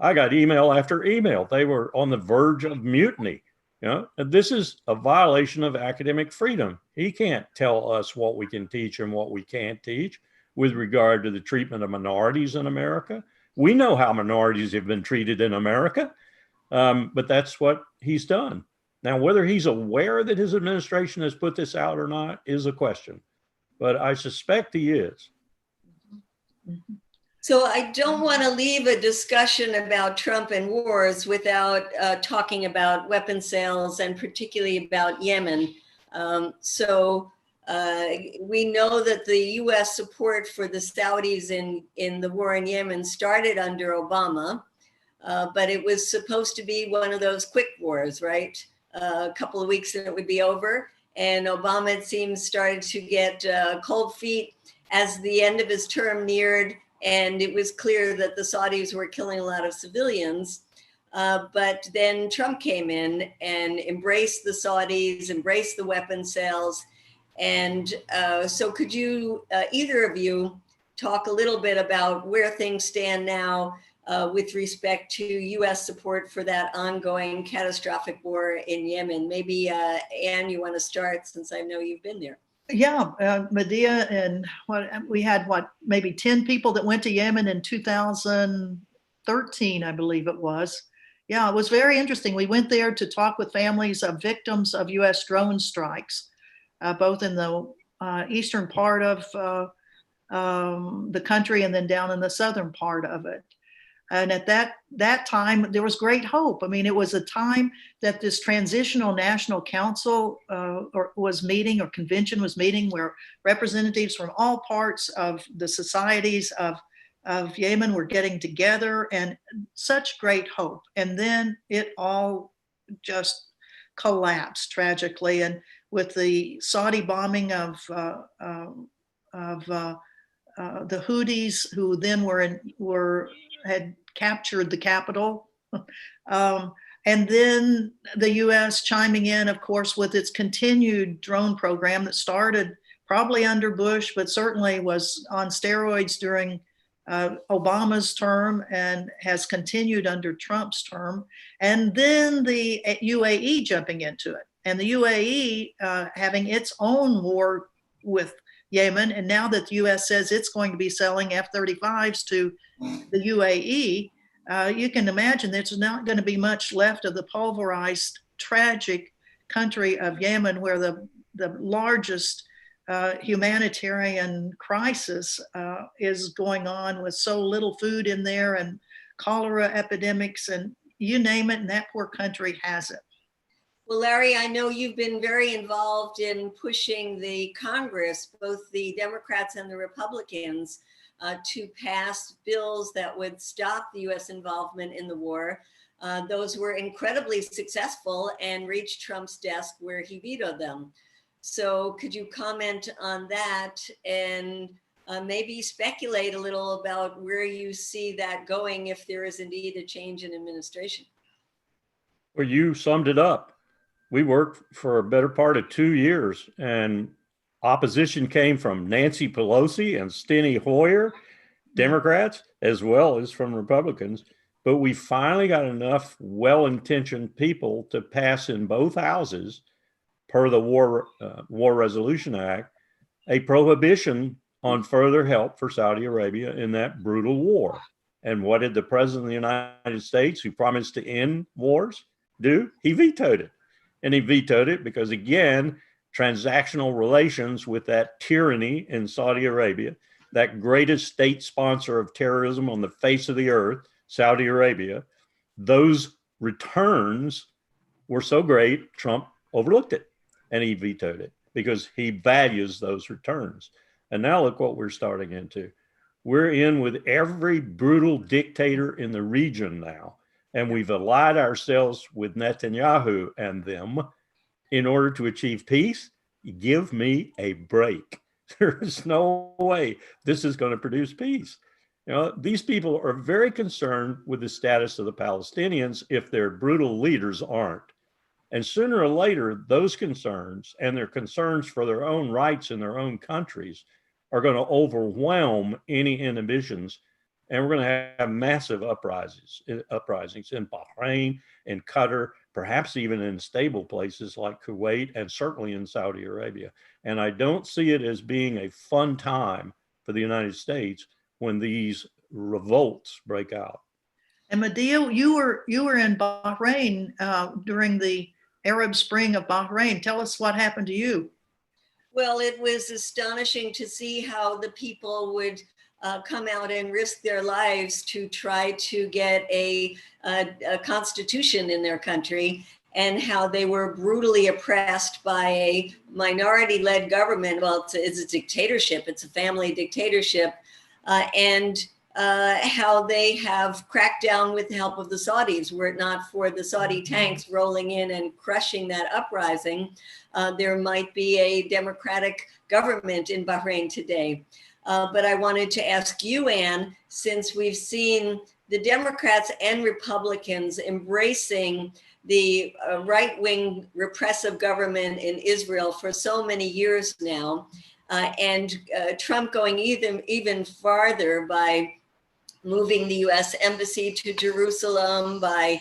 I got email after email. They were on the verge of mutiny. You know, and this is a violation of academic freedom. He can't tell us what we can teach and what we can't teach with regard to the treatment of minorities in America. We know how minorities have been treated in America, but that's what he's done. Now, whether he's aware that his administration has put this out or not is a question, but I suspect he is. So I don't want to leave a discussion about Trump and wars without talking about weapons sales and particularly about Yemen. We know that the US support for the Saudis in the war in Yemen started under Obama, but it was supposed to be one of those quick wars, right? A couple of weeks and it would be over. And Obama, it seems, started to get cold feet as the end of his term neared. And it was clear that the Saudis were killing a lot of civilians. But then Trump came in and embraced the Saudis, embraced the weapons sales. And so could you, either of you, talk a little bit about where things stand now with respect to US support for that ongoing catastrophic war in Yemen? Maybe, Anne, you want to start since I know you've been there. Yeah, Medea, and we had maybe 10 people that went to Yemen in 2013, I believe it was. Yeah, it was very interesting. We went there to talk with families of victims of US drone strikes, both in the eastern part of the country and then down in the southern part of it. And at that time, there was great hope. I mean, it was a time that this transitional national council was meeting, or convention was meeting, where representatives from all parts of the societies of Yemen were getting together, and such great hope. And then it all just collapsed tragically. And with the Saudi bombing of the Houthis, who then had captured the capital. And then the US chiming in, of course, with its continued drone program that started probably under Bush, but certainly was on steroids during Obama's term and has continued under Trump's term. And then the UAE jumping into it. And the UAE having its own war with Yemen. And now that the US says it's going to be selling F-35s to the UAE, you can imagine there's not going to be much left of the pulverized, tragic country of Yemen, where the largest humanitarian crisis is going on, with so little food in there and cholera epidemics and you name it, and that poor country has it. Well, Larry, I know you've been very involved in pushing the Congress, both the Democrats and the Republicans, to pass bills that would stop the US involvement in the war. Those were incredibly successful and reached Trump's desk, where he vetoed them. So could you comment on that and maybe speculate a little about where you see that going if there is indeed a change in administration? Well, you summed it up. We worked for a better part of 2 years, and opposition came from Nancy Pelosi and Steny Hoyer, Democrats, as well as from Republicans. But we finally got enough well-intentioned people to pass in both houses, per the War Resolution Act, a prohibition on further help for Saudi Arabia in that brutal war. And what did the President of the United States, who promised to end wars, do? He vetoed it. And he vetoed it because, again, transactional relations with that tyranny in Saudi Arabia, that greatest state sponsor of terrorism on the face of the earth, Saudi Arabia, those returns were so great, Trump overlooked it and he vetoed it because he values those returns. And now look what we're starting into. We're in with every brutal dictator in the region now, and we've allied ourselves with Netanyahu and them in order to achieve peace. Give me a break. There is no way this is going to produce peace. You know, these people are very concerned with the status of the Palestinians if their brutal leaders aren't. And sooner or later, those concerns and their concerns for their own rights in their own countries are going to overwhelm any inhibitions. And we're going to have massive uprisings in Bahrain, in Qatar, perhaps even in stable places like Kuwait, and certainly in Saudi Arabia. And I don't see it as being a fun time for the United States when these revolts break out. And Medea, you were in Bahrain during the Arab Spring of Bahrain. Tell us what happened to you. Well, it was astonishing to see how the people would come out and risk their lives to try to get a constitution in their country, and how they were brutally oppressed by a minority-led government. Well, it's a dictatorship. It's a family dictatorship. And how they have cracked down with the help of the Saudis. Were it not for the Saudi tanks rolling in and crushing that uprising, there might be a democratic government in Bahrain today. But I wanted to ask you, Anne, since we've seen the Democrats and Republicans embracing the right-wing repressive government in Israel for so many years now, and Trump going even farther by moving the US Embassy to Jerusalem, by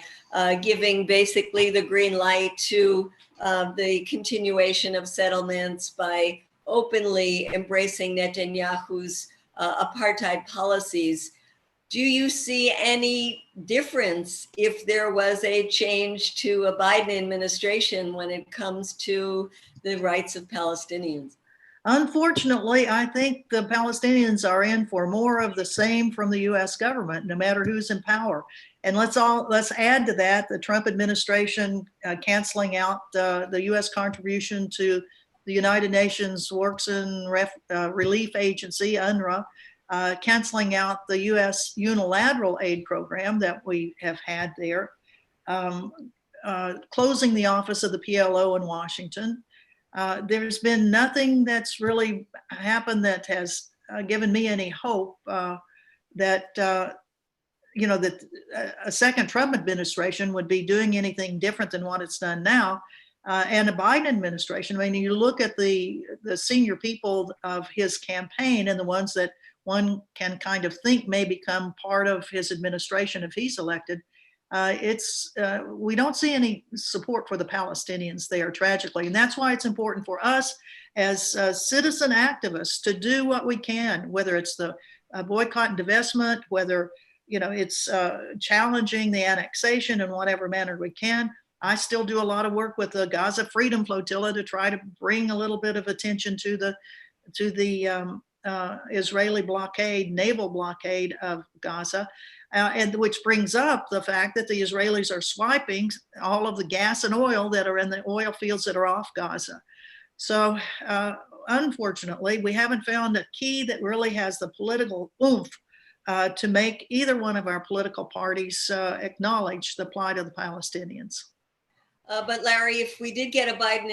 giving basically the green light to the continuation of settlements, by openly embracing Netanyahu's apartheid policies. Do you see any difference if there was a change to a Biden administration when it comes to the rights of Palestinians? Unfortunately, I think the Palestinians are in for more of the same from the U.S. government, no matter who's in power. And let's add to that the Trump administration canceling out the U.S. contribution to the United Nations Works and Relief Agency, UNRWA, canceling out the U.S. unilateral aid program that we have had there, closing the office of the PLO in Washington. There's been nothing that's really happened that has given me any hope that that a second Trump administration would be doing anything different than what it's done now. And a Biden administration, I mean, you look at the senior people of his campaign and the ones that one can kind of think may become part of his administration if he's elected. We don't see any support for the Palestinians there, tragically. And that's why it's important for us as citizen activists to do what we can, whether it's the boycott and divestment, whether it's challenging the annexation in whatever manner we can. I still do a lot of work with the Gaza Freedom Flotilla to try to bring a little bit of attention to the Israeli blockade, naval blockade of Gaza. And which brings up the fact that the Israelis are swiping all of the gas and oil that are in the oil fields that are off Gaza. So unfortunately, we haven't found a key that really has the political oomph to make either one of our political parties acknowledge the plight of the Palestinians. But Larry, if we did get a Biden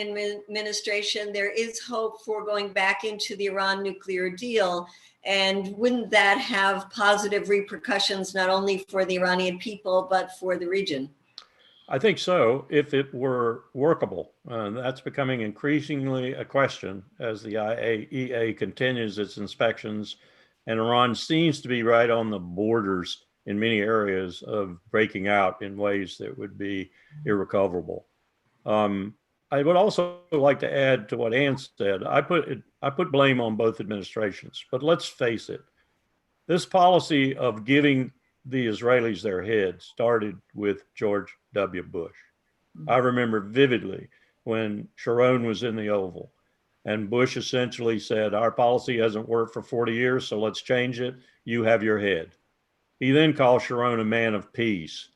administration, there is hope for going back into the Iran nuclear deal. And wouldn't that have positive repercussions, not only for the Iranian people, but for the region? I think so, if it were workable. That's becoming increasingly a question as the IAEA continues its inspections, and Iran seems to be right on the borders in many areas of breaking out in ways that would be irrecoverable. I would also like to add to what Ann said. I put blame on both administrations, but let's face it, this policy of giving the Israelis their head started with George W. Bush. I remember vividly when Sharon was in the Oval and Bush essentially said, our policy hasn't worked for 40 years, so let's change it. You have your head. He then called Sharon a man of peace,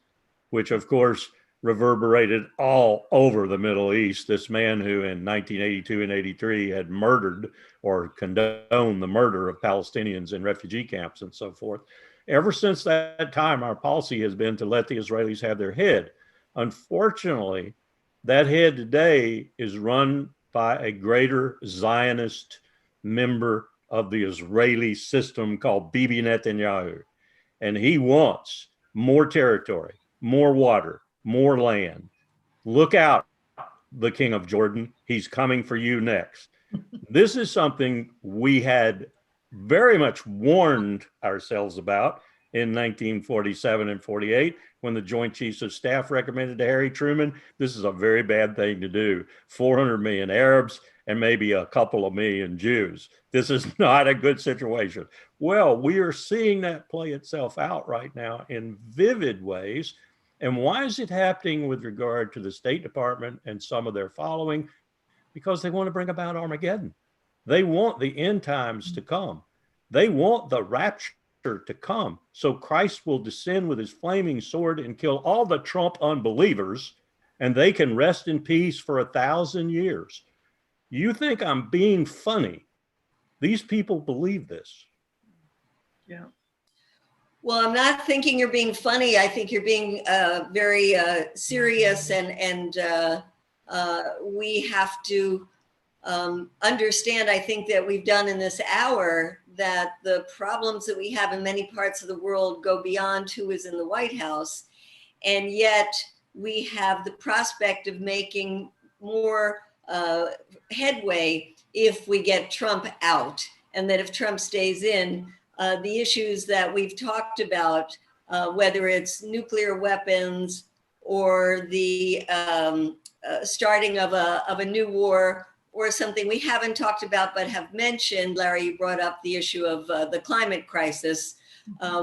which of course reverberated all over the Middle East. This man who in 1982 and 83 had murdered or condoned the murder of Palestinians in refugee camps and so forth. Ever since that time, our policy has been to let the Israelis have their head. Unfortunately, that head today is run by a greater Zionist member of the Israeli system called Bibi Netanyahu. And he wants more territory, more water, more land. Look out, the king of Jordan. He's coming for you next. This is something we had very much warned ourselves about in 1947 and 48 when the Joint Chiefs of Staff recommended to Harry Truman, this is a very bad thing to do. 400 million Arabs and maybe a couple of million Jews. This is not a good situation. Well, we are seeing that play itself out right now in vivid ways. And why is it happening with regard to the State Department and some of their following? Because they want to bring about Armageddon. They want the end times to come. They want the rapture to come. So Christ will descend with his flaming sword and kill all the Trump unbelievers, and they can rest in peace for 1,000 years. You think I'm being funny? These people believe this. Yeah. Well, I'm not thinking you're being funny. I think you're being very serious, and we have to understand, I think, that we've done in this hour that the problems that we have in many parts of the world go beyond who is in the White House. And yet we have the prospect of making more headway if we get Trump out, and that if Trump stays in, the issues that we've talked about, whether it's nuclear weapons or the starting of a new war, or something we haven't talked about but have mentioned. Larry, you brought up the issue of the climate crisis,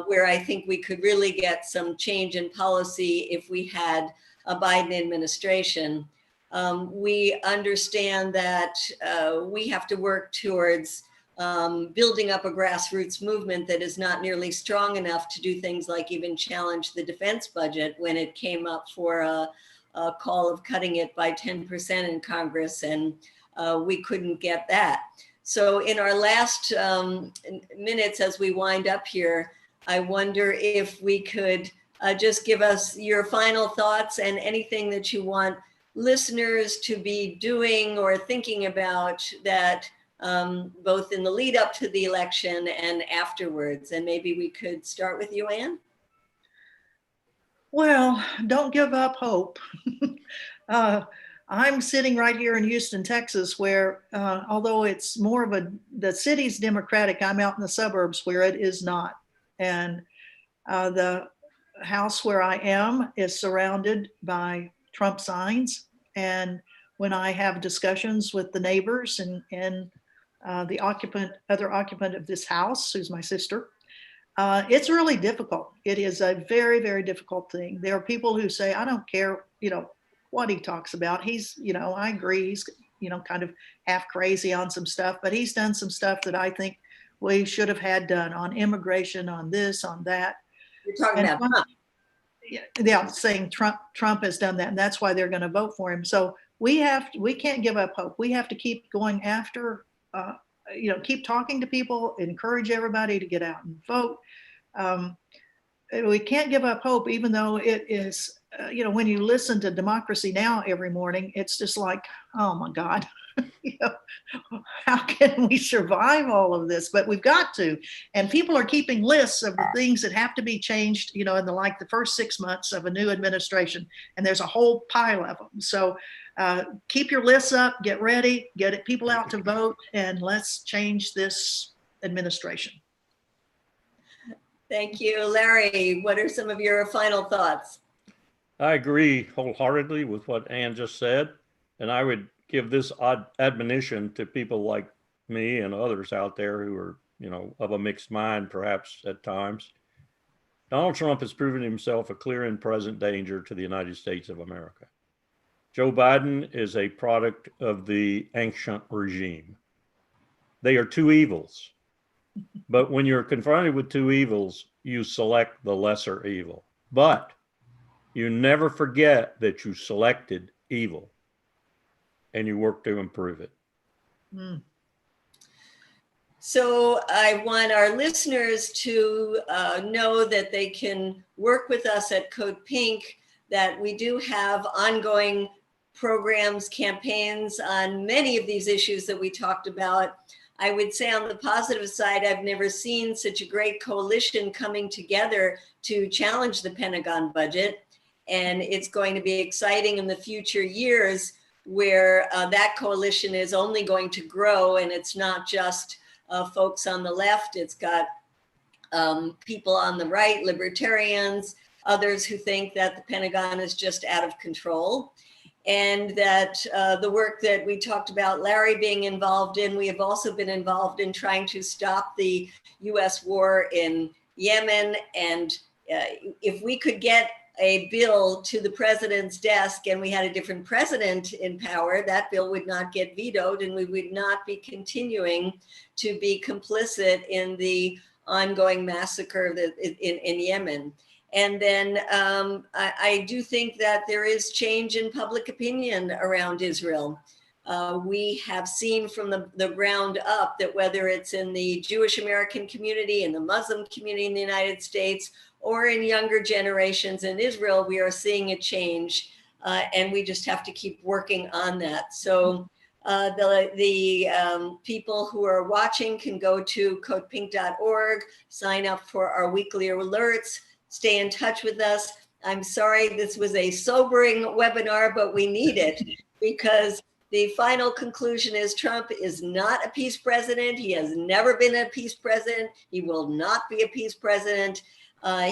where I think we could really get some change in policy if we had a Biden administration. We understand that we have to work towards building up a grassroots movement that is not nearly strong enough to do things like even challenge the defense budget when it came up for a call of cutting it by 10% in Congress, and we couldn't get that. So in our last minutes as we wind up here, I wonder if we could just give us your final thoughts and anything that you want listeners to be doing or thinking about that both in the lead up to the election and afterwards. And maybe we could start with you, Ann. Well, don't give up hope. I'm sitting right here in Houston, Texas, where although it's more of the city's Democratic, I'm out in the suburbs where it is not. And the house where I am is surrounded by Trump signs. And when I have discussions with the neighbors and the other occupant of this house, who's my sister, it's really difficult. It is a very, very difficult thing. There are people who say, I don't care, what he talks about. He's, I agree, he's, kind of half crazy on some stuff, but he's done some stuff that I think we should have had done on immigration, on this, on that. You're talking about Trump. Yeah, saying Trump has done that, and that's why they're going to vote for him. So we can't give up hope. We have to keep going after, keep talking to people, encourage everybody to get out and vote. We can't give up hope, even though it is, when you listen to Democracy Now! Every morning, it's just like, oh my God, how can we survive all of this? But we've got to. And people are keeping lists of the things that have to be changed, in the first 6 months of a new administration. And there's a whole pile of them. So keep your lists up, get ready, get people out to vote, and let's change this administration. Thank you. Larry, what are some of your final thoughts? I agree wholeheartedly with what Ann just said. And I would give this odd admonition to people like me and others out there who are, of a mixed mind, perhaps at times. Donald Trump has proven himself a clear and present danger to the United States of America. Joe Biden is a product of the ancient regime. They are two evils. But when you're confronted with two evils, you select the lesser evil. But you never forget that you selected evil and you work to improve it. Mm. So I want our listeners to know that they can work with us at Code Pink, that we do have ongoing programs, campaigns on many of these issues that we talked about. I would say on the positive side, I've never seen such a great coalition coming together to challenge the Pentagon budget. And it's going to be exciting in the future years where that coalition is only going to grow, and it's not just folks on the left. It's got people on the right, libertarians, others who think that the Pentagon is just out of control. And that the work that we talked about Larry being involved in, we have also been involved in trying to stop the US war in Yemen. And if we could get a bill to the president's desk and we had a different president in power, that bill would not get vetoed and we would not be continuing to be complicit in the ongoing massacre in Yemen. And then I do think that there is change in public opinion around Israel. We have seen from the ground up that whether it's in the Jewish American community, in the Muslim community in the United States, or in younger generations in Israel, we are seeing a change, and we just have to keep working on that. So the people who are watching can go to codepink.org, sign up for our weekly alerts, stay in touch with us. I'm sorry this was a sobering webinar, but we need it because the final conclusion is Trump is not a peace president. He has never been a peace president. He will not be a peace president.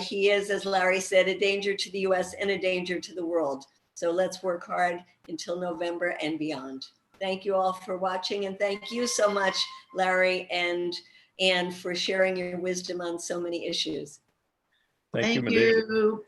He is, as Larry said, a danger to the US and a danger to the world. So let's work hard until November and beyond. Thank you all for watching, and thank you so much, Larry and Ann, for sharing your wisdom on so many issues. Thank you, Thank Medea. you.